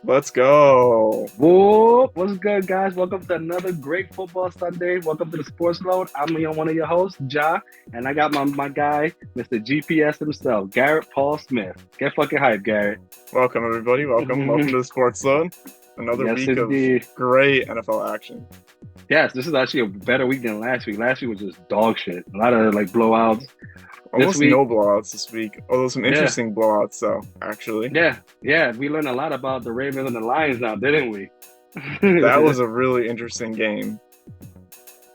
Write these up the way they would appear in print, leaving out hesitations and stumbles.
Let's go. Whoop! What's good, guys? Welcome to another great football Sunday. Welcome to the Sportsload. I'm one of your hosts, Jah, and I got my guy, Mr. GPS himself, Garrett Paul Smith. Get fucking hype, Garrett. Welcome, everybody. Welcome to the Sportsload. Another Yes, week indeed. of great NFL action. Yes, this is actually a better week than last week. Last week was just dog shit. A lot of blowouts. Almost week- no blowouts this week, although some interesting blowouts, though, actually. Yeah. We learned a lot about the Ravens and the Lions now, didn't we? That was a really interesting game.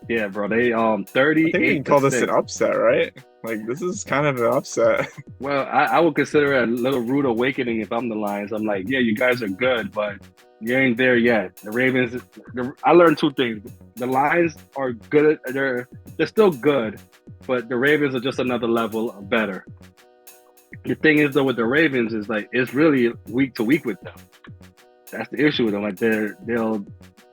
Yeah, bro. They 38. I think you can call this an upset, right? Like, this is kind of an upset. Well, I would consider it a little rude awakening if I'm the Lions. I'm like, yeah, you guys are good, but you ain't there yet. The Ravens, I learned two things. The Lions are good. They're still good, but the Ravens are just another level better. The thing is, though, with the Ravens is it's really week to week with them. That's the issue with them. They'll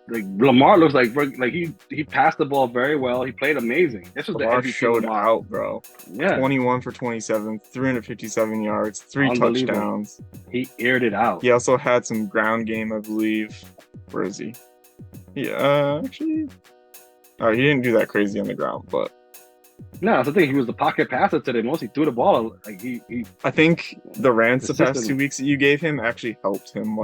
Lamar looks like he passed the ball very well. He played amazing. This was Lamar the MVP showed Lamar. out, bro. Yeah, 21 for 27, 357 yards, 3 touchdowns. He aired it out. He also had some ground game, I believe. Where is he? Actually, he didn't do that crazy on the ground, but No, that's the thing. He was the pocket passer today. Mostly threw the ball. He I think the rants the past Consistent. 2 weeks that you gave him actually helped him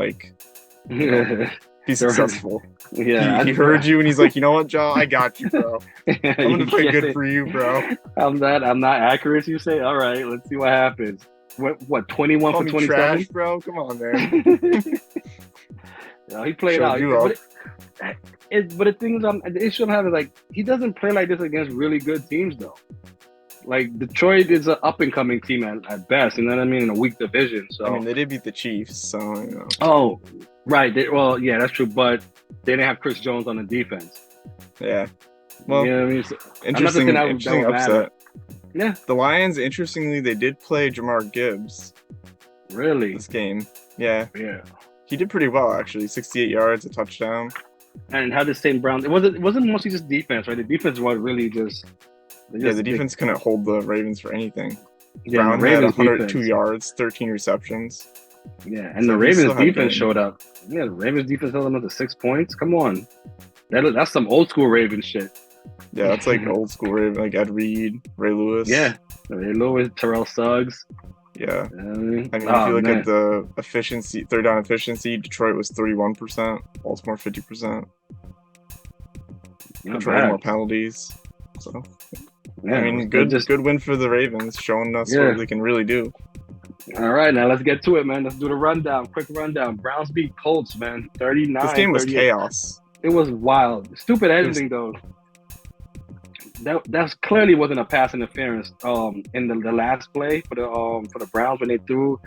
yeah. be successful. He I- heard you and he's like, you know what, Joe, I got you, bro. I'm gonna play good for you, bro. I'm not accurate. You say, all right. Let's see what happens. What 21 Call for me 27? trash, bro. Come on, man. No, he played Showed out. you up. But the thing is, the issue I'm having is he doesn't play like this against really good teams though. Like Detroit is an up and coming team at best. You know what I mean? In a weak division. So I mean, they did beat the Chiefs, so you know. oh, right. Yeah, that's true. But they didn't have Chris Jones on the defense. Yeah. Well, you know what I mean? So, interesting that would matter. upset. Yeah, The Lions, interestingly, they did play Jamar Gibbs really. this game. Yeah. Yeah. He did pretty well, actually. 68 yards, a touchdown. And had the same Browns. It wasn't mostly just defense, right? The defense was really just. Yeah, the defense couldn't hold the Ravens for anything. Yeah, Brown the had Ravens 102 defense. yards, 13 receptions. Yeah, and So the he still Ravens had defense game. showed up. Yeah, the Ravens defense held them up to 6 points. Come on, that's some old school Ravens shit. Yeah, that's like old school Raven, like Ed Reed, Ray Lewis. Yeah, Ray Lewis, Terrell Suggs. Yeah. You know what I mean, I mean, if you look at the efficiency, third down efficiency, Detroit was 31%, Baltimore 50%. not Detroit had bad. more penalties. So Yeah, I mean, good win for the Ravens, showing us Yeah. what they can really do. All right, now let's get to it, man. Let's do the rundown. Quick rundown. Browns beat Colts, man. 39. This game was 38. chaos. It was wild. Stupid editing though. That's clearly wasn't a pass interference. In the last play for the Browns when they threw,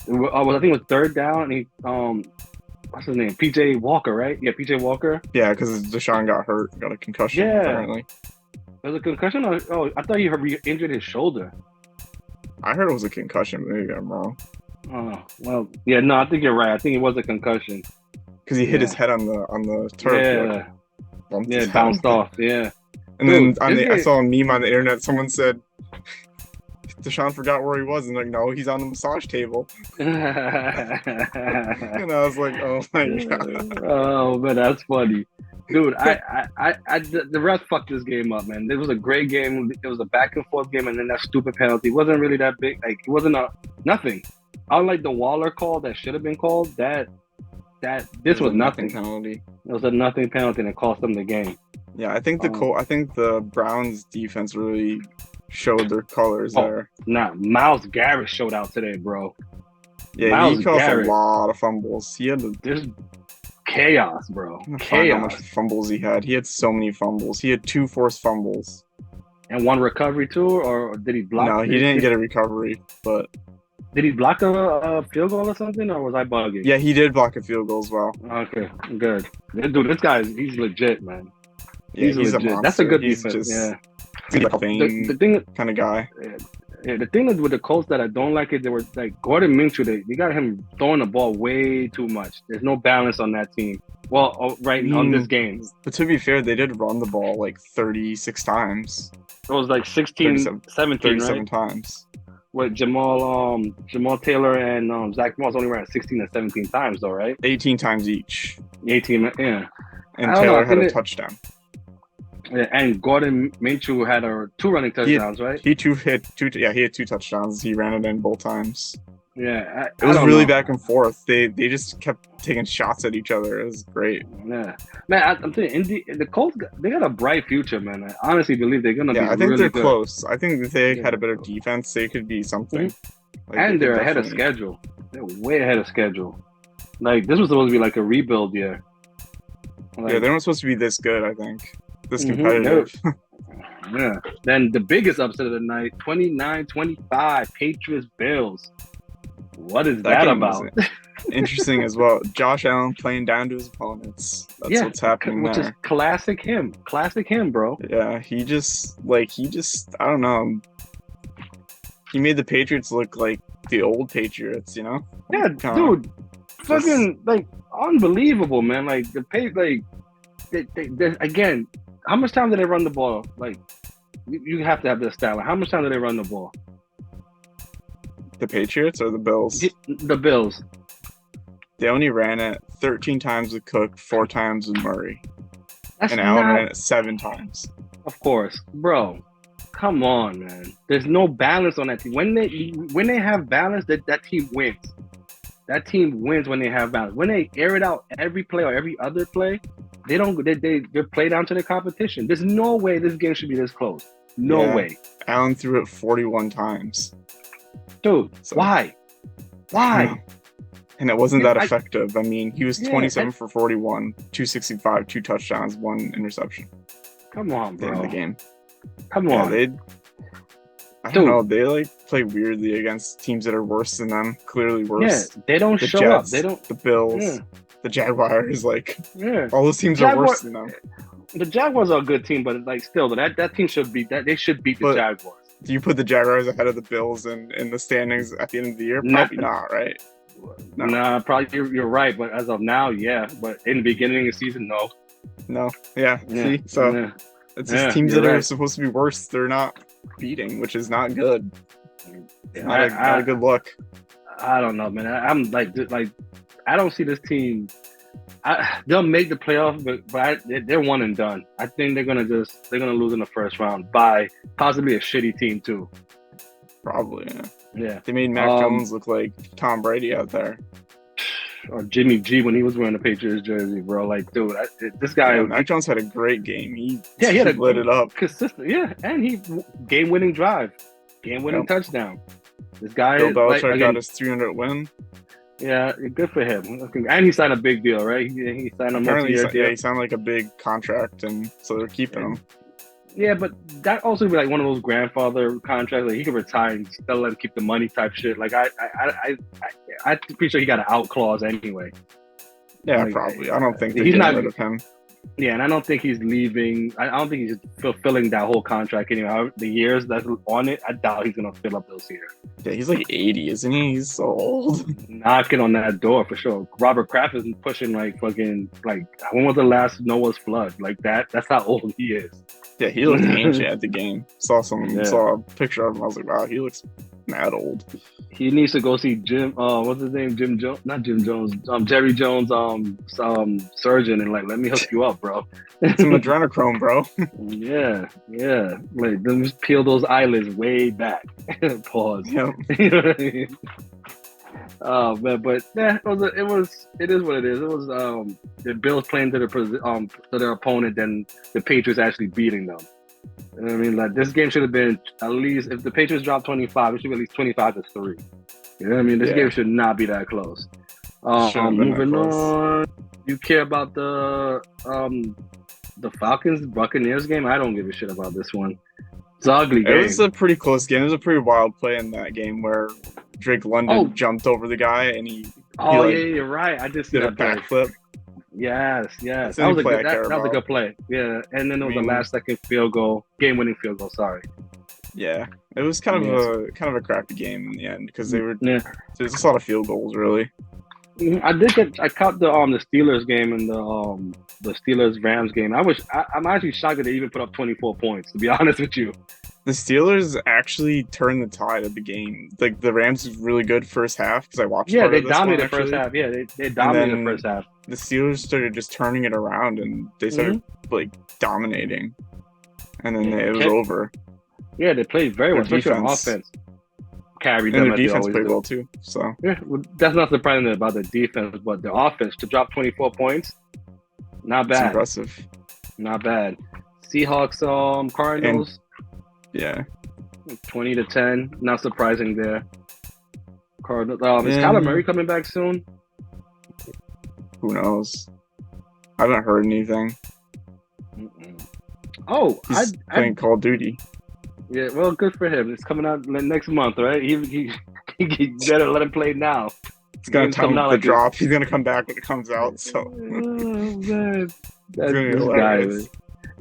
I think it was third down. And he what's his name? PJ Walker, right? Yeah, PJ Walker. Yeah, because Deshaun got hurt, got a concussion. Yeah. Apparently, Was it a concussion? I thought he injured his shoulder. I heard it was a concussion. Maybe I'm wrong. Oh well, yeah. No, I think you're right. I think it was a concussion. Because he hit Yeah. his head on the turf. Yeah, like, bumped yeah, his it head. bounced off. Yeah. And Dude, then this I guy- saw a meme on the internet. Someone said Deshaun forgot where he was, and like, no, he's on the massage table. And I was like, oh my god. Oh man, that's funny, dude. The refs fucked this game up, man. It was a great game. It was a back and forth game, and then that stupid penalty wasn't really that big. Like it wasn't nothing. Unlike the Waller call that should have been called, this was nothing. penalty. It was a nothing penalty, and it cost them the game. Yeah, I think the Browns defense really showed their colors Oh. there. Nah, Myles Garrett showed out today, bro. Yeah, Myles he caused Garrett. a lot of fumbles. He had There's chaos, bro. how much Chaos. fumbles he had. He had so many fumbles. He had 2 forced fumbles. And one recovery too, or did he block? No, he didn't get a recovery, but Did he block a field goal or something, or was I bugging? yeah, he did block a field goal as well. Okay, good. Dude, this guy, he's legit, man. Yeah, He's he's a legit. monster. That's a good He's defense. just Yeah. he's like a The thing, kind of guy. the thing is with the Colts that I don't like is they were like Gordon Minshew. You got him throwing the ball way too much. There's no balance on that team. Well, on this game, But to be fair, they did run the ball like 36 times, it was like 16, 37, 17, 37 right? times. what Jamal Taylor and Zach Moss only ran 16 and 17 times though, right? 18 times each. 18, yeah. And Taylor had a touchdown. Yeah, and Gordon Minshew had two running touchdowns, right? He had two touchdowns. He ran it in both times. Yeah, it was really back and forth. They just kept taking shots at each other. It was great. Yeah, man, I'm telling you, the Colts, they got a bright future, man. I honestly believe they're gonna be. Yeah, I think really they're good. Close. I think if they had a better defense, they could be something. Mm-hmm. And they're ahead of schedule. They're way ahead of schedule. Like this was supposed to be like a rebuild year. Like, yeah, they weren't supposed to be this good. I think this competitive. Yeah. Then the biggest upset of the night: 29-25 Patriots Bills. What is that about? Interesting as well. Josh Allen playing down to his opponents. That's what's happening which there. Is classic him. Classic him, bro. Yeah, he just I don't know. He made the Patriots look like the old Patriots, you know? Yeah, dude. Fucking like unbelievable, man. Like the they again, how much time did they run the ball? Like you have to have this stat. Like, how much time did they run the ball? The Patriots or the Bills? The Bills. They only ran it 13 times with Cook, 4 times with Murray. That's and Allen ran it 7 times. Of course. Bro, come on, man. There's no balance on that team. When they have balance, that team wins. That team wins when they have balance. When they air it out every play or every other play, they play down to the competition. There's no way this game should be this close. No way. Allen threw it 41 times. Dude, why? And it wasn't that effective. I mean, he was 27 for 41, 265, 2 touchdowns, 1 interception. Come on, bro. In the game. Come on. I don't know. They play weirdly against teams that are worse than them. Clearly worse. Yeah, they don't show Jets, up. They don't. The Bills, the Jaguars, all those teams are worse than them. The Jaguars are a good team, but still, that team should beat that. They should beat the Jaguars. Do you put the Jaguars ahead of the Bills in the standings at the end of the year? Probably not, right? No. Nah, probably you're right, but as of now, yeah. But in the beginning of the season, no. No, see, so it's just teams that are supposed to be worse. They're not beating, which is not good. It's not a good look. I don't know, man. I'm like I don't see this team. They'll make the playoff, but they're one and done. I think they're gonna lose in the first round by possibly a shitty team too. Probably, yeah. They made Mac Jones look like Tom Brady out there, or Jimmy G when he was wearing the Patriots jersey, bro. Like, dude, this guy. Yeah, Mac Jones had a great game. He lit it up, consistent. Yeah, and he game-winning drive, game-winning touchdown. This guy, Bill Belichick got his 300th win. Yeah, good for him. And he signed a big deal, right? He signed a multi-year deal. Yeah, he signed like a big contract, and so they're keeping him. Yeah, but that also would be like one of those grandfather contracts. Like he could retire and still let him keep the money type shit. Like I'm pretty sure he got an out clause anyway. Yeah, probably. I don't think they're getting rid of him. Yeah, and I don't think he's leaving. I don't think he's fulfilling that whole contract anyway. The years that's on it, I doubt he's gonna fill up those years. Yeah, he's like 80, isn't he? He's so old. Knocking on that door for sure. Robert Kraft is pushing when was the last Noah's flood? Like that. That's how old he is. Yeah, he looked ancient at the game. Saw a picture of him. I was like, wow, he looks mad old. He needs to go see Jim. What's his name? Jim Jones? Not Jim Jones. Jerry Jones. Surgeon, and let me hook you up, bro. Some adrenochrome, bro. yeah. Like, then just peel those eyelids way back. Pause. Yep. You know what I mean? Oh man, but yeah, it is what it is. It was the Bills playing to their opponent, then the Patriots actually beating them. You know what I mean? Like this game should have been at least, if the Patriots dropped 25, it should be at least 25-3. You know what I mean? This game should not be that close. Moving on. You care about the Falcons Buccaneers game? I don't give a shit about this one. It's an ugly game. It was a pretty close game. It was a pretty wild play in that game where Drake London jumped over the guy and he you're right. I just did a backflip. Yes. That was a good play. Yeah, and then there was a last-second field goal, game-winning field goal. Sorry. Yeah, it was kind of a crappy game in the end because there's just a lot of field goals really. I caught the Steelers game and the Steelers Rams game. I'm actually shocked that they even put up 24 points. To be honest with you, The Steelers actually turned the tide of the game. Like the Rams was really good first half because I watched. Yeah, part they of this dominated one, the first actually. half. Yeah, they dominated the then first half. The Steelers started just turning it around and they started like dominating, and then it was over. Yeah, they played very well, especially on offense. Carried them, and their defense played well too. So yeah, well, that's not surprising about the defense, but the offense to drop 24 points, not bad. It's impressive. Not bad. Seahawks, Cardinals. Yeah. 20-10. Not surprising there. Cardinals. Is Kyler Murray coming back soon? Who knows? I haven't heard anything. Oh, he's playing Call of Duty. Yeah, well, good for him. It's coming out next month, right? He better let him play now. It's gonna tell him the drop. He's gonna come back when it comes out. So, oh man, this guy is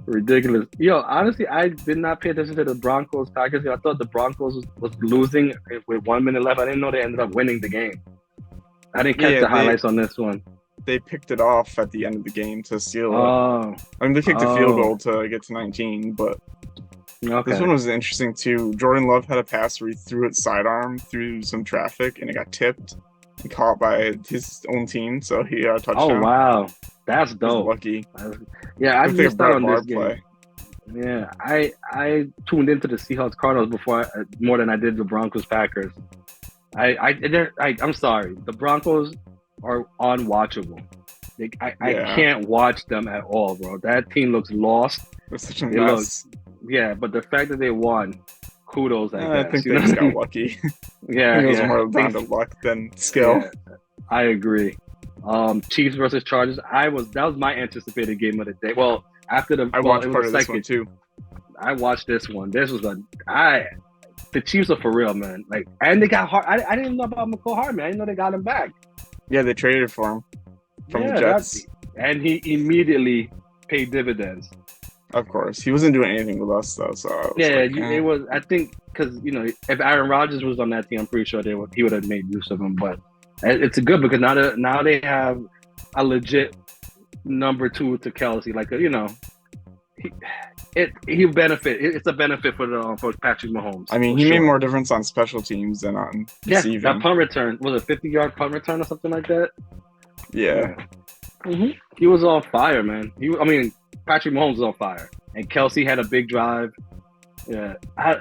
ridiculous. Yo, honestly, I did not pay attention to the Broncos Packers. I thought the Broncos was losing with 1 minute left. I didn't know they ended up winning the game. I didn't catch the highlights on this one. They picked it off at the end of the game to seal it. I mean, they kicked a field goal to get to 19, but this one was interesting too. Jordan Love had a pass where he threw it sidearm through some traffic, and it got tipped and caught by his own team, so he got a touchdown. Oh wow, that's dope. Lucky. Yeah, I missed out on this game. Play. Yeah, I tuned into the Seahawks Cardinals more than I did the Broncos Packers. I'm sorry, the Broncos are unwatchable. I can't watch them at all, bro. That team looks lost. They're such a mess. Yeah, but the fact that they won, kudos. I think they just got lucky. Yeah, it was more down to luck than skill. Yeah, I agree. Chiefs versus Chargers. That was my anticipated game of the day. Well, after I watched part of this one too. I watched this one. This was the Chiefs are for real, man. Like, and they got Hart. I didn't even know about McCall Hardman. I didn't know they got him back. Yeah, they traded for him from the Jets, and he immediately paid dividends. Of course, he wasn't doing anything with us though. So it was. I think because if Aaron Rodgers was on that team, I'm pretty sure he would have made use of him. But it's good because now they have a legit number 2 to Kelsey. Like he'll benefit. It's a benefit for Patrick Mahomes. I mean, he made more difference on special teams than on receiving. That punt return was a 50-yard punt return or something like that. Yeah. Mm-hmm. He was on fire, man. Patrick Mahomes was on fire, and Kelsey had a big drive. Yeah,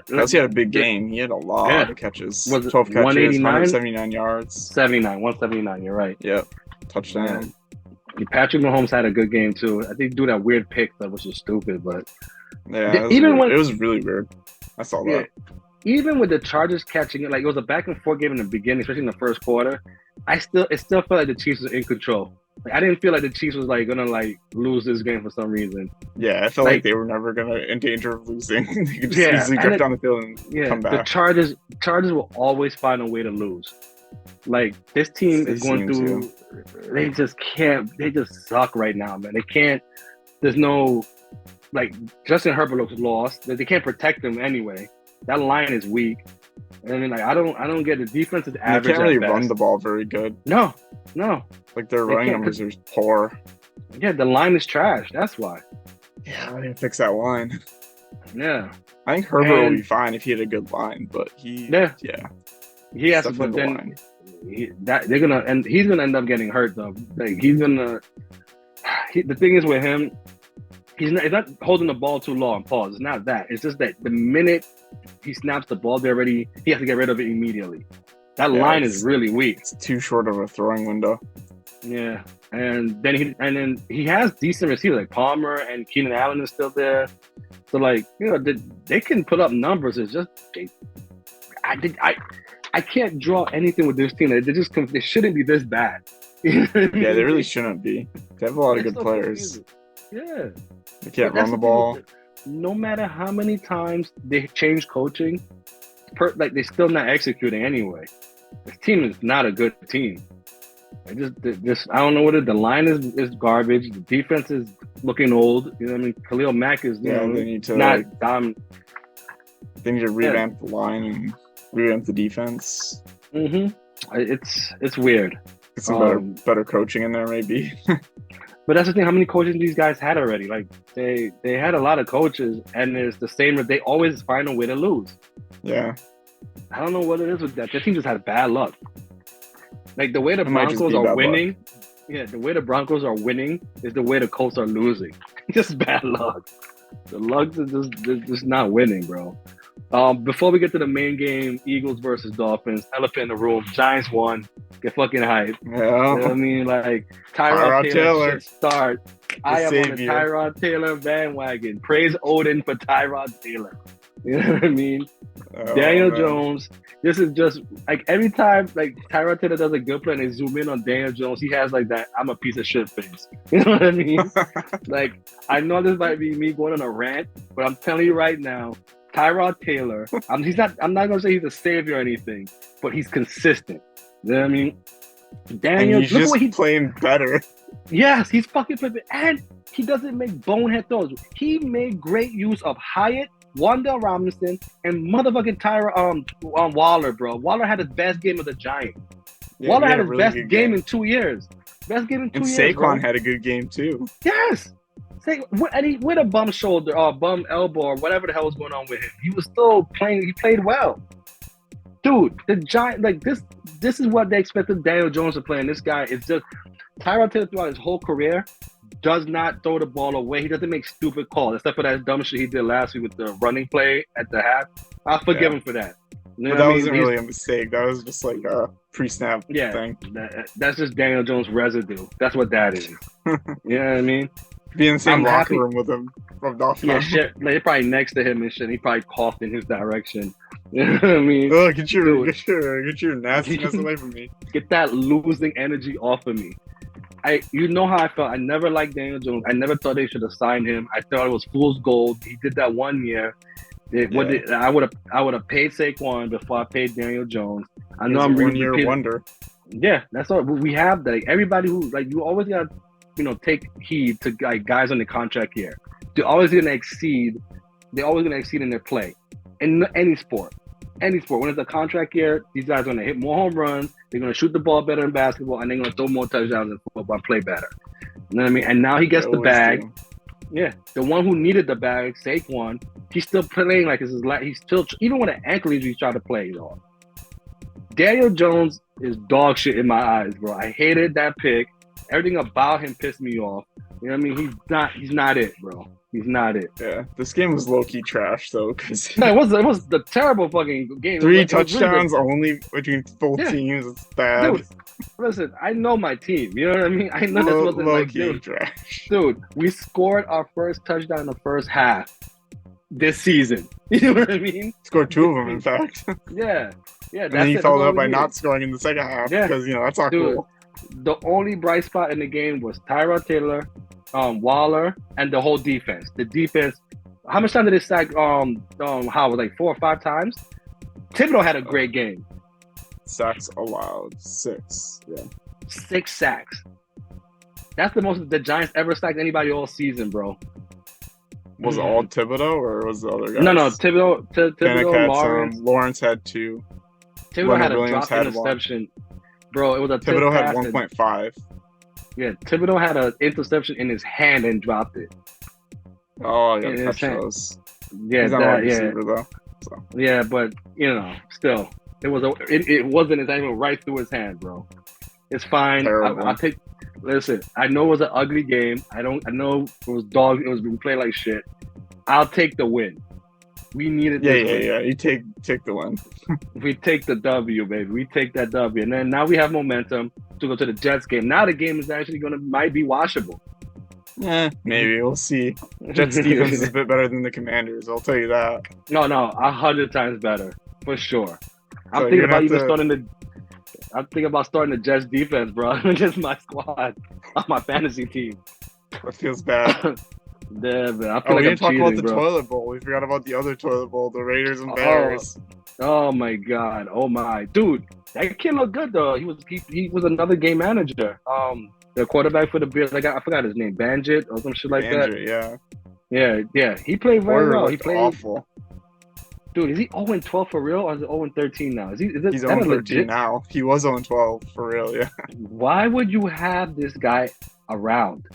Kelsey had a big game. He had a lot of catches. Was it 12 catches, 179 yards. 179. You're right. Yep, touchdown. Patrick Mahomes had a good game too. I think he threw that weird pick that was just stupid, but yeah, it was really weird. I saw that. Even with the Chargers catching it, like it was a back and forth game in the beginning, especially in the first quarter. It still felt like the Chiefs were in control. Like, I didn't feel like the Chiefs was gonna lose this game for some reason. Yeah, I felt like they were never gonna in danger of losing. They could just easily drift down the field and come back. The Chargers will always find a way to lose. Like this team is going through. They just can't. They just suck right now, man. They can't. There's no Justin Herbert looks lost. They can't protect him anyway. That line is weak. And I don't get the defense is average. They can't really run the ball very good. No. Like their running numbers are poor. Yeah, the line is trash. That's why. Yeah, I didn't fix that line. Yeah. I think Herbert will be fine if he had a good line, but he has to. But then he's gonna end up getting hurt though. Like the thing is with him, he's not holding the ball too long. Pause. It's not that. It's just that the minute he snaps the ball, he has to get rid of it immediately. That line is really weak. It's too short of a throwing window. Yeah, and then he has decent receivers like Palmer and Keenan Allen is still there. So they can put up numbers. It's just I can't draw anything with this team. They shouldn't be this bad. Yeah, they really shouldn't be. They have a lot of good players. Yeah, they can't run the ball. No matter how many times they change coaching, they're still not executing anyway. This team is not a good team. I don't know what the line is garbage. The defense is looking old. You know what I mean? Khalil Mack is they need to not dumb. They need to revamp the line and revamp the defense. Mm-hmm. It's weird. Get some better coaching in there, maybe. But that's the thing. How many coaches these guys had already? Like they had a lot of coaches, and it's the same. They always find a way to lose. Yeah. I don't know what it is with that. Their team just had bad luck. Like the way the Broncos are winning, the way the Broncos are winning is the way the Colts are losing. Just bad luck. The luck is just not winning, bro. Before we get to the main game, Eagles versus Dolphins, elephant in the room. Giants won. Get fucking hype. Yeah. You know what I mean? Like Tyrod Taylor should start. I am on the Tyrod Taylor bandwagon. Praise Odin for Tyrod Taylor. You know what I mean? Daniel Jones. This is just like every time like Tyrod Taylor does a good play and they zoom in on Daniel Jones, he has like that I'm a piece of shit face. You know what I mean? Like I know this might be me going on a rant, but I'm telling you right now, Tyrod Taylor. I'm not gonna say he's a savior or anything, but he's consistent. You know what I mean? Daniel, and look what he's playing better. Yes, he's fucking playing, and he doesn't make bonehead throws. He made great use of Hyatt, Wanda Robinson, and motherfucking Waller, bro. Waller had his best game of the Giants. Yeah, Waller had his really best game in 2 years. Best game in 2 years. And Saquon bro. had a good game too. Yes. And he with a bum shoulder or bum elbow or whatever the hell was going on with him, he was still playing. He played well, dude. The Giant like this. This is what they expected Daniel Jones to play, and this guy is just Tyrod Taylor throughout his whole career does not throw the ball away. He doesn't make stupid calls, except for that dumb shit he did last week with the running play at the half. I'll forgive him for that. You know but that wasn't really a mistake. That was just like a pre-snap thing. That's just Daniel Jones residue. That's what that is. You know what I mean? Be in the same locker room with him. Yeah, shit. Like, they're probably next to him and shit. He probably coughed in his direction. You know what I mean? Oh, get your nastiness away from me. Get that losing energy off of me. You know how I felt. I never liked Daniel Jones. I never thought they should have signed him. I thought it was fool's gold. He did that 1 year. I would have paid Saquon before I paid Daniel Jones. I know I'm really 1 year wonder. Yeah, that's all. We have that. Like, everybody who you always got take heed to guys on the contract here. They're always gonna exceed. They're always gonna exceed in their play, in any sport. Any sport. When it's a contract year, these guys are gonna hit more home runs. They're gonna shoot the ball better in basketball, and they're gonna throw more touchdowns in football and play better. You know what I mean? And now he gets the bag. Yeah, the one who needed the bag, Saquon, he's still playing like this is like he's still even with an ankle injury, he's trying to play. Daniel Jones is dog shit in my eyes, bro. I hated that pick. Everything about him pissed me off. You know what I mean? He's not it, bro. He's not it. Yeah, this game was low-key trash, though. Cause it was the terrible fucking game. 3 touchdowns only between both teams. It's bad. Dude, listen, I know my team. You know what I mean? I know this wasn't like, dude, we scored our first touchdown in the first half this season. You know what I mean? Scored 2 of them, in fact. Yeah. And then he followed up by not scoring in the second half because, that's not cool. The only bright spot in the game was Tyrod Taylor, Waller, and the whole defense. The defense. How much time did they sack? Like 4 or 5 times? Thibodeau had a great game. Sacks allowed 6. Yeah, 6 sacks. That's the most the Giants ever sacked anybody all season, bro. Was it all Thibodeau or was the other guys? No, Thibodeau, Lawrence had 2. Thibodeau had a drop interception. Bro, it was a Thibodeau had 1.5. Yeah, Thibodeau had an interception in his hand and dropped it. Oh, I gotta catch those. Yeah, he's not a receiver though. So. Yeah, but still, it wasn't even right through his hand, bro. It's fine. I'll take. Listen, I know it was an ugly game. I know it was dog. It was being played like shit. I'll take the win. We needed this win. Yeah. You take the win. We take the W, baby. We take that W. And then now we have momentum to go to the Jets game. Now the game is actually might be watchable. Yeah, maybe. We'll see. Jets defense is a bit better than the Commanders. I'll tell you that. No, 100 times better. For sure. I'm thinking about starting the Jets defense, bro. Against my squad on my fantasy team. That feels bad. Yeah, man. I we feel like didn't talk cheating, about the bro. toilet bowl. We forgot about the other toilet bowl, the Raiders and Bears. Oh my God. Oh my dude. That kid looked good though. He was another game manager. The quarterback for the Bears. I forgot his name. Banjit or some shit like that. Yeah. He played very well. He played awful. Dude, is he 0-12 for real or is it 0-13 now? He's 0-13 now. He was 0-12 for real, yeah. Why would you have this guy around?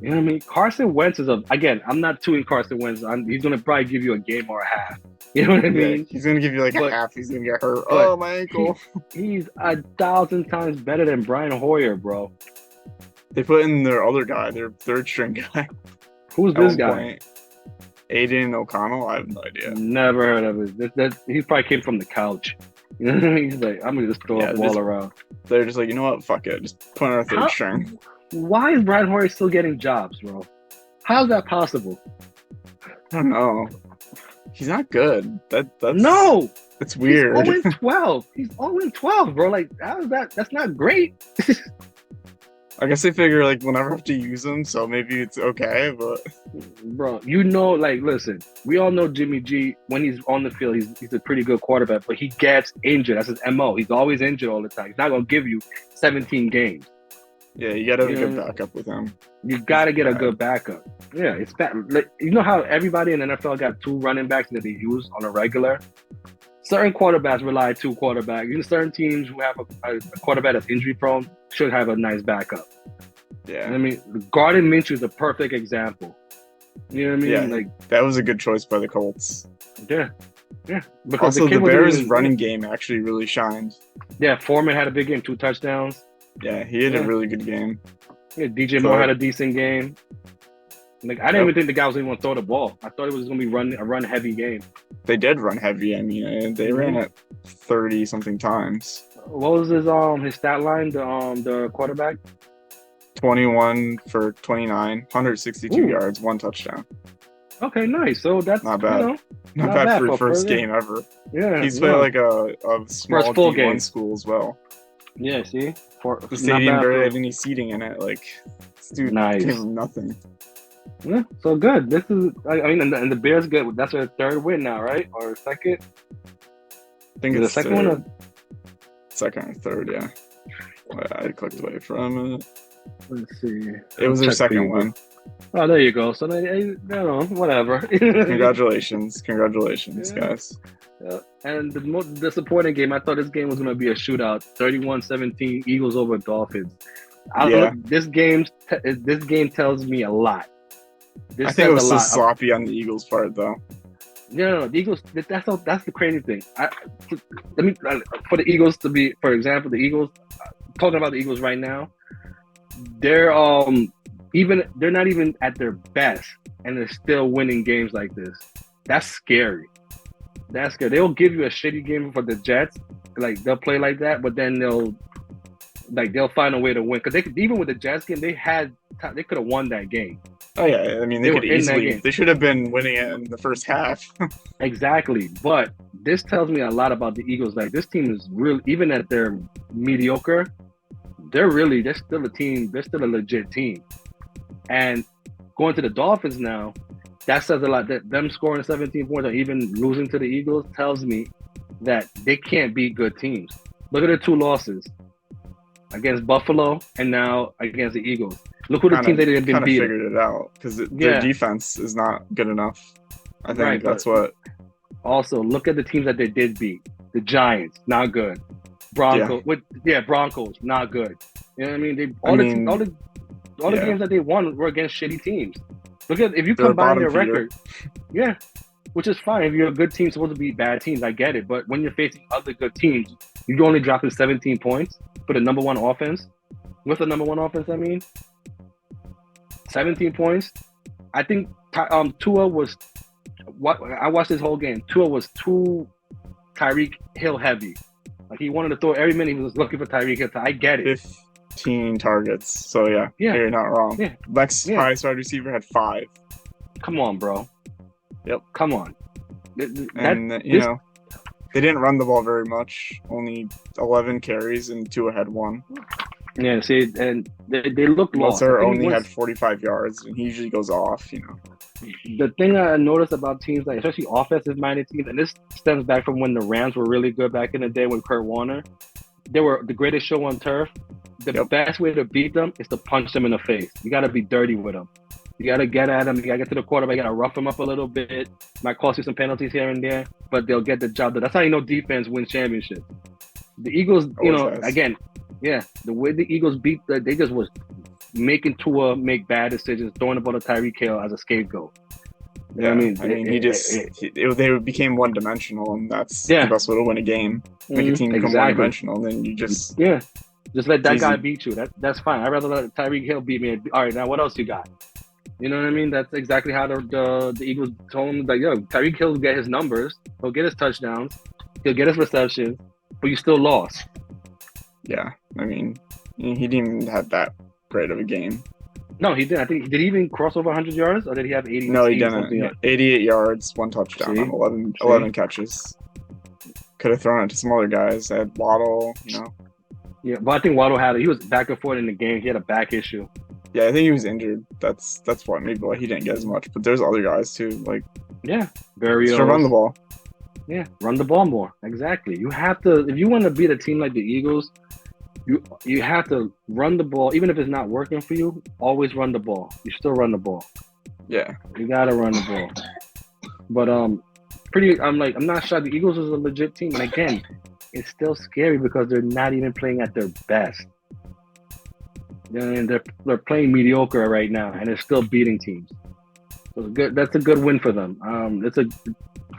You know what I mean? Carson Wentz is again, I'm not tooting Carson Wentz. He's going to probably give you a game or a half. You know what I mean? He's going to give you like a half. He's going to get hurt. Oh, my ankle. He's 1,000 times better than Brian Hoyer, bro. They put in their other guy, their third string guy. Who's this guy? Point. Aiden O'Connell? I have no idea. Never heard of it. He probably came from the couch. You know what I mean? He's like, I'm going to just throw a ball around. They're just like, you know what? Fuck it. Just put in our third string. Why is Brian Hoyer still getting jobs, bro? How's that possible? I don't know. He's not good. That's It's weird. He's 0-12. He's 0-12, bro. Like, how is that? That's not great. I guess they figure like we'll never have to use him, so maybe it's okay. But bro, listen, we all know Jimmy G. When he's on the field, he's a pretty good quarterback, but he gets injured. That's his MO. He's always injured all the time. He's not gonna give you 17 games. Yeah, you gotta have a good backup with him. You gotta get a good backup. Yeah, it's bad. Like, you know how everybody in the NFL got 2 running backs that they use on a regular? Certain quarterbacks rely on 2 quarterbacks. You know, certain teams who have a quarterback that's injury prone should have a nice backup. Yeah. I mean, Gardner Minshew is a perfect example. You know what I mean? Yeah, like, that was a good choice by the Colts. Yeah. Because also, the Bears' running game actually really shined. Yeah, Foreman had a big game, 2 touchdowns. Yeah, he had a really good game. Yeah, DJ Moore had a decent game. Like, I didn't even think the guy was even going to throw the ball. I thought it was going to be a run-heavy game. They did run heavy. I mean, they ran it 30-something times. What was his stat line, the quarterback? 21 for 29, 162 yards, 1 touchdown. Okay, nice. So that's not bad. Not bad for first game ever. Yeah. He's played like a small D1 school as well. Yeah, see? The stadium barely had any seating in it. Like, this dude gave him nothing. Yeah, so good. This is, I mean, and the Bears good. That's their 3rd win now, right? Or 2nd? I think it's the second one. Or... 2nd or 3rd, yeah. I clicked away from it. Let's see. It was their 2nd win. Oh, there you go. So I don't know, whatever. Congratulations, guys. Yeah. And the most disappointing game, I thought this game was going to be a shootout. 31-17, Eagles over Dolphins. This game tells me a lot. I think it was so sloppy on the Eagles' part, though. No, the Eagles. That's the crazy thing. For the Eagles to be, for example, the Eagles. Talking about the Eagles right now, they're not even at their best, and they're still winning games like this. That's scary. They'll give you a shitty game for the Jets. Like, they'll play like that, but then they'll find a way to win. Because even with the Jets game, they could have won that game. Oh yeah, I mean they could easily. They should have been winning it in the first half. Exactly, but this tells me a lot about the Eagles. Like, this team is really, even at their mediocre, they're still a team. They're still a legit team. And going to the Dolphins now, that says a lot. That them scoring 17 points or even losing to the Eagles tells me that they can't beat good teams. Look at their 2 losses against Buffalo and now against the Eagles. Look who the teams they didn't beat. Figured it out because their defense is not good enough. I think that's what. Also, look at the teams that they did beat. The Giants, not good. Broncos, Broncos, not good. You know what I mean? All the games that they won were against shitty teams. Look at if you combine their record. Yeah, which is fine. If you're a good team, supposed to beat bad teams, I get it. But when you're facing other good teams, you're only dropping 17 points for the number 1 offense. With the number 1 offense, I mean. 17 points. I think Tua was I watched this whole game. Tua was too Tyreek Hill heavy. Like, he wanted to throw every minute. He was looking for Tyreek Hill. I get it. 15 targets. So yeah, you're not wrong. Yeah. Next highest wide receiver had 5. Come on, bro. Yep. Come on. They didn't run the ball very much. Only 11 carries and Tua had 1. Yeah, see, and they look lost. Meltzer only had 45 yards, and he usually goes off, The thing I noticed about teams, like especially offensive-minded teams, and this stems back from when the Rams were really good back in the day with Kurt Warner. They were the greatest show on turf. The best way to beat them is to punch them in the face. You got to be dirty with them. You got to get at them. You got to get to the quarterback. You got to rough them up a little bit. Might cost you some penalties here and there, but they'll get the job done. That's how you know defense wins championships. The Eagles, again, the way the Eagles beat, they just was making Tua make bad decisions, throwing the ball to Tyreek Hill as a scapegoat. You know what I mean? They became one-dimensional, and that's the best way to win a game. Make a team become one-dimensional, and then you just let that guy beat you. That's fine. I'd rather let Tyreek Hill beat me. All right, now what else you got? You know what I mean? That's exactly how the Eagles told him, like, yo, Tyreek Hill will get his numbers, he'll get his touchdowns, he'll get his receptions, but you still lost. Yeah, I mean, he didn't even have that great of a game. No, he didn't. I think, did he even cross over 100 yards, or did he have 80? No, he didn't. 88 yards, 1 touchdown on 11 catches. Could have thrown it to some other guys. I had Waddle, Yeah, but I think Waddle he was back and forth in the game. He had a back issue. Yeah, I think he was injured. That's maybe why he didn't get as much. But there's other guys too, like Berrios. To run the ball. Yeah, run the ball more. Exactly. You have to, if you want to beat a team like the Eagles, you have to run the ball. Even if it's not working for you, always run the ball. You still run the ball. Yeah, you gotta run the ball. But I'm not sure. The Eagles is a legit team, and again, it's still scary because they're not even playing at their best. And they're playing mediocre right now, and they're still beating teams. So good. That's a good win for them.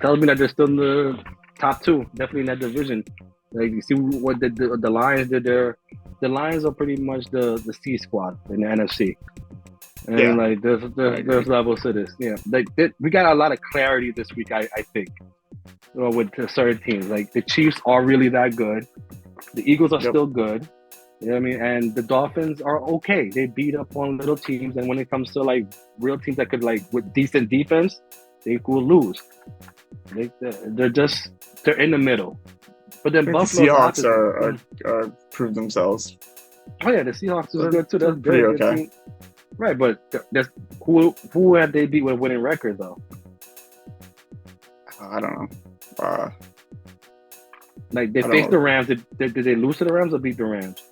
Tells me that they're still in the top 2, definitely in that division. Like, you see what the Lions did there. The Lions are pretty much the C squad in the NFC. And like there's levels to this. Yeah, like we got a lot of clarity this week. I think with certain teams, like the Chiefs are really that good. The Eagles are still good. You know what I mean? And the Dolphins are okay. They beat up on little teams, and when it comes to like real teams that could, like, with decent defense, they will lose. They're in the middle. But then Buffalo, the Seahawks are proved themselves. Oh yeah, the Seahawks are good too. That's pretty okay. Right, but who have they beat with a winning record though? I don't know. Like they faced the Rams. Did they lose to the Rams or beat the Rams?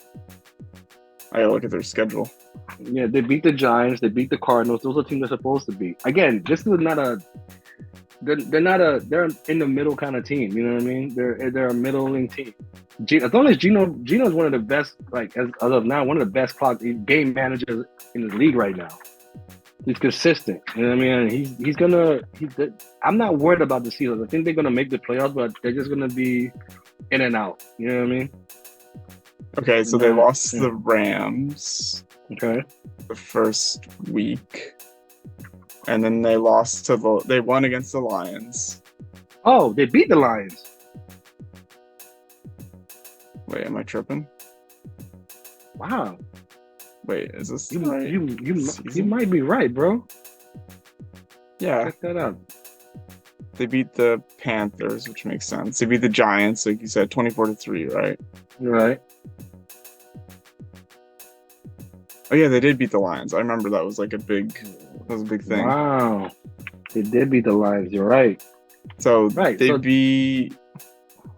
I gotta look at their schedule. Yeah, they beat the Giants. They beat the Cardinals. Those are teams they're supposed to beat. Again, this is not a. They're in the middle kind of team. You know what I mean? They're a middling team. As long as Gino's one of the best, like as of now, one of the best game managers in the league right now. He's consistent. You know what I mean? I'm not worried about the Steelers. I think they're gonna make the playoffs, but they're just gonna be in and out. You know what I mean? Okay, so they lost to the Rams. Okay. The first week. And then they won against the Lions. Oh, they beat the Lions. Wait, am I tripping? Wow. Wait, is this you might be right, bro. Yeah. Check that out. They beat the Panthers, which makes sense. They beat the Giants, like you said, 24-3, right? Right. Oh yeah, they did beat the Lions. I remember that was a big thing. Wow. They did beat the Lions, you're right. So they beat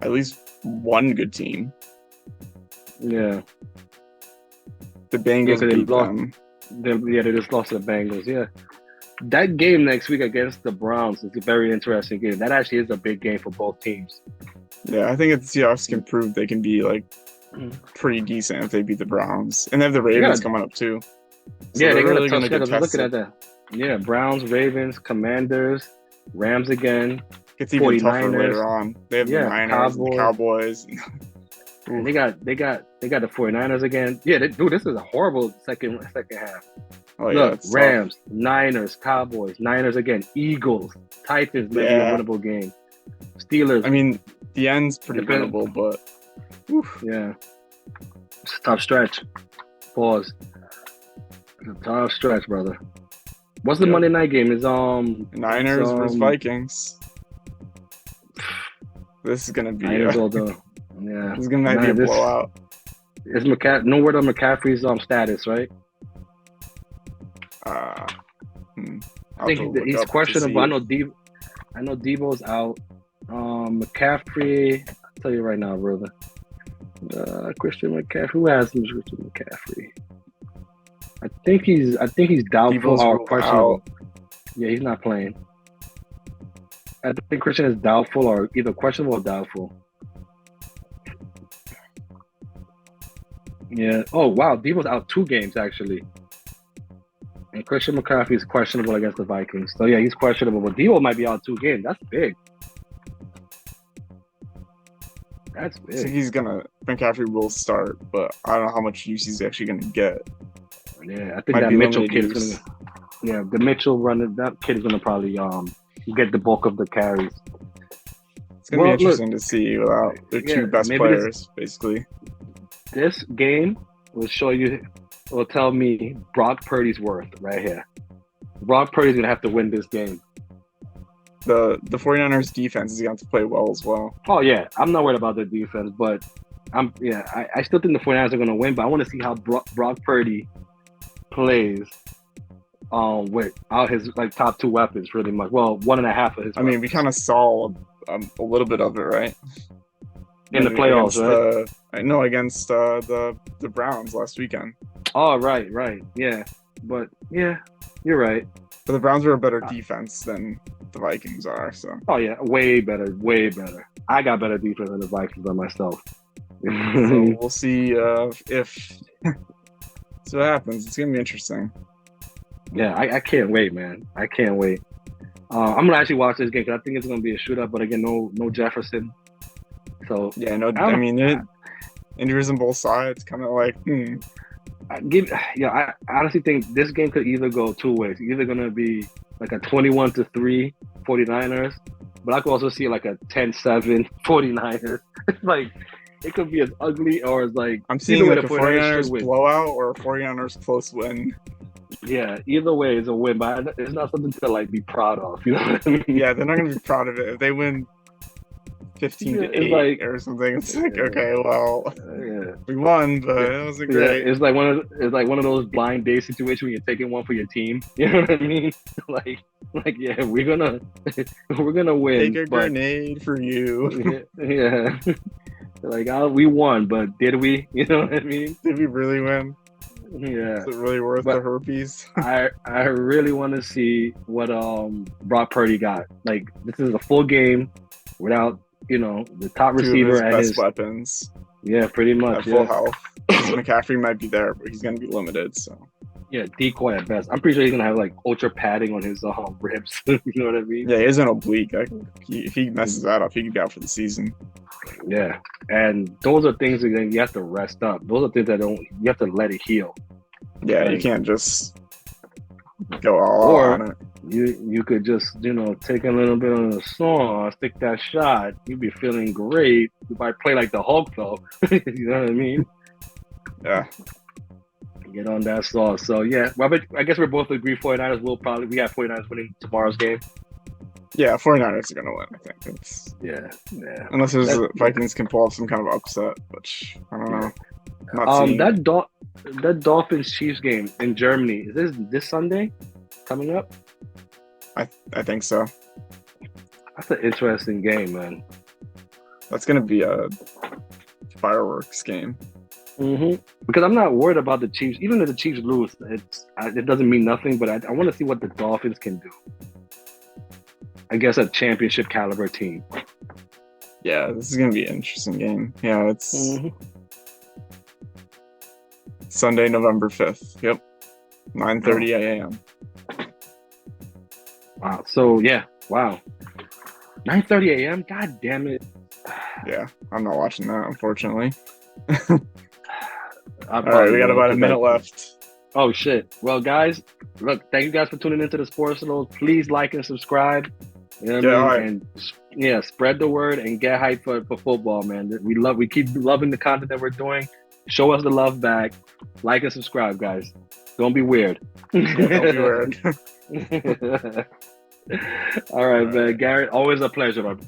at least one good team. Yeah. The Bengals beat them. They just lost to the Bengals, yeah. That game next week against the Browns is a very interesting game. That actually is a big game for both teams. Yeah, I think if the Seahawks can prove they can be pretty decent if they beat the Browns. And they have the Ravens coming up too. So yeah, they're really going to get tested. Looking at that. Yeah, Browns, Ravens, Commanders, Rams again. It's even tougher later on. They have the Niners, the Cowboys. And they got the 49ers again. Yeah, this is a horrible second half. Oh, yeah, look, Rams, Niners, Cowboys, Niners again, Eagles, Titans might be a winnable game. Steelers. I mean, the end's pretty winnable, but yeah, it's a tough stretch. Pause. It's a tough stretch, brother. What's the Monday night game? It's Niners versus Vikings. This is gonna be Niners this is gonna be a blowout. Is no word on McCaffrey's status, right? I think he's questionable. I know Debo's out. McCaffrey, I'll tell you right now, brother. Christian McCaffrey. Who has Christian McCaffrey? I think he's doubtful or questionable. Yeah, he's not playing. I think Christian is doubtful or either questionable or doubtful. Yeah. Oh wow, Debo's out 2 games actually. And Christian McCaffrey is questionable against the Vikings. So, yeah, he's questionable. But Deebo might be out 2 games. That's big. That's big. I think McCaffrey will start, but I don't know how much use he's actually going to get. Yeah, I think that Mitchell kid is going to... Yeah, the Mitchell running, that kid is going to probably get the bulk of the carries. It's going to be interesting to see without their 2 best players, basically. This game will tell me Brock Purdy's worth right here. Brock Purdy's going to have to win this game. The 49ers defense is going to have to play well as well. Oh, yeah. I'm not worried about the defense, but I still think the 49ers are going to win, but I want to see how Brock Purdy plays without his top 2 weapons, pretty much. Well, 1.5 of his. I mean, we kind of saw a little bit of it, right? In the playoffs, right? Against the Browns last weekend. Oh, right, yeah, but yeah, you're right. But the Browns are a better defense than the Vikings are. So. Oh yeah, way better. I got better defense than the Vikings by myself. So we'll see if. So what happens. It's gonna be interesting. Yeah, I can't wait, man. I can't wait. I'm gonna actually watch this game because I think it's gonna be a shootout. But again, no Jefferson. So yeah, injuries on both sides. Kind of like. I honestly think this game could either go 2 ways. Either gonna be like a 21-3 49ers, but I could also see like a 10-7 49ers. Like it could be as ugly or as like I'm seeing like a 49ers blowout or a 49ers close win. Yeah, either way is a win, but it's not something to like be proud of. You know what I mean? Yeah, they're not gonna be proud of it if they win 15-8 or something. It's like okay, well, we won, but it wasn't great. It's like one of those blind date situations where you're taking one for your team. You know what I mean? like yeah, we're gonna win. Take a grenade for you. Yeah. Like we won, but did we? You know what I mean? Did we really win? Yeah. Is it really worth the herpes? I really want to see what Brock Purdy got. Like this is a full game without the top receiver and his best weapons. Yeah, pretty much. At full health. McCaffrey might be there, but he's going to be limited. So. Yeah, decoy at best. I'm pretty sure he's going to have like ultra padding on his ribs. You know what I mean? Yeah, he has an oblique. If he messes that up, he could be out for the season. Yeah, and those are things that you have to rest up. Those are things that you have to let it heal. Yeah, you can't just go all on it. You could just, take a little bit of the sauce, stick that shot. You'd be feeling great. You might play like the Hulk, though. You know what I mean? Yeah. Get on that sauce. So, yeah. Well, I guess we're both agree 49ers we got 49ers winning tomorrow's game. Yeah, 49ers are going to win, I think. Yeah. Unless the Vikings can pull off some kind of upset, which I don't know. That Dolphins-Chiefs game in Germany, is this Sunday coming up? I think so. That's an interesting game, man. That's going to be a fireworks game. Mm-hmm. Because I'm not worried about the Chiefs. Even if the Chiefs lose, it doesn't mean nothing, but I want to see what the Dolphins can do. I guess a championship caliber team. Yeah, this is going to be an interesting game. Yeah, it's Sunday, November 5th. Yep. 9:30 a.m. Wow. So, yeah. Wow. 9:30 a.m.? God damn it. Yeah, I'm not watching that, unfortunately. All right, we got about a minute left. Oh, shit. Well, guys, look, thank you guys for tuning into the Sportsload. Please like and subscribe. You know what I mean? And spread the word and get hyped for football, man. We keep loving the content that we're doing. Show us the love back. Like and subscribe, guys. Don't be weird. Don't be weird. All right, man. Garrett, always a pleasure, man.